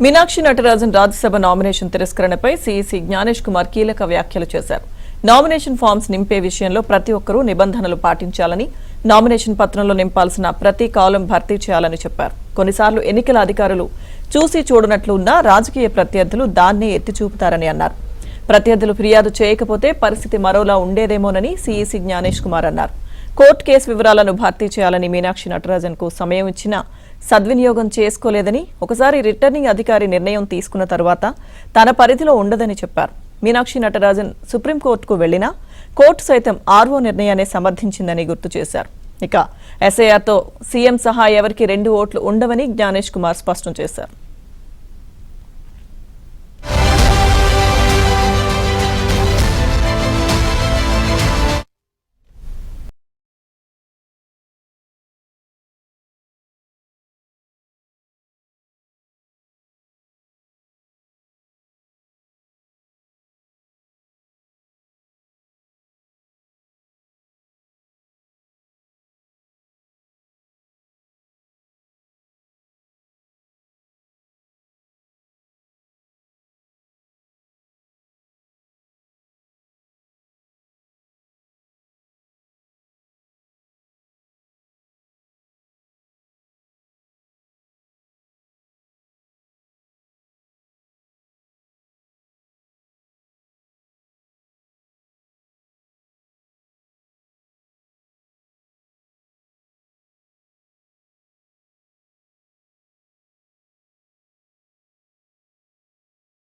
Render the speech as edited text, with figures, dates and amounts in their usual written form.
Meenakshi Natarajan Rajya Sabha nomination తిరస్కరణపై CEC Gyanesh Kumar కీలక వ్యాఖ్యలు చేశారు. నామినేషన్ ఫామ్స్ నింపే విషయంలో ప్రతి ఒక్కరూ నిబంధనలు పాటించాలని, నామినేషన్ పత్రంలో నింపాల్సిన ప్రతి కాలం భర్తీ చేయాలని చెప్పారు. కొన్నిసార్లు ఎన్నికల అధికారులు చూసి చూడనట్లు ఉన్న రాజకీయ ప్రత్యర్థులు దాన్నే ఎత్తి చూపుతారని అన్నారు. ప్రత్యర్థులు ఫిర్యాదు చేయకపోతే పరిస్థితి మరోలా ఉండేదేమోనని సీఈసీ జ్ఞానేష్ కుమార్ అన్నారు. కోర్టు కేసు వివరాలను భర్తీ చేయాలని మీనాక్షి నటరాజన్ కు సమయం ఇచ్చినా సద్వినియోగం చేసుకోలేదని, ఒకసారి రిటర్నింగ్ అధికారి నిర్ణయం తీసుకున్న తర్వాత తన పరిధిలో ఉండదని చెప్పారు. మీనాక్షి నటరాజన్ సుప్రీంకోర్టుకు వెళ్లినా కోర్టు సైతం ఆర్ఓ నిర్ణయాన్ని సమర్థించిందని గుర్తు చేశారు. ఇక ఎస్ఐఆర్తో సీఎం సహా ఎవరికి 2 ఓట్లు ఉండవని జ్ఞానేష్ కుమార్ స్పష్టం చేశారు.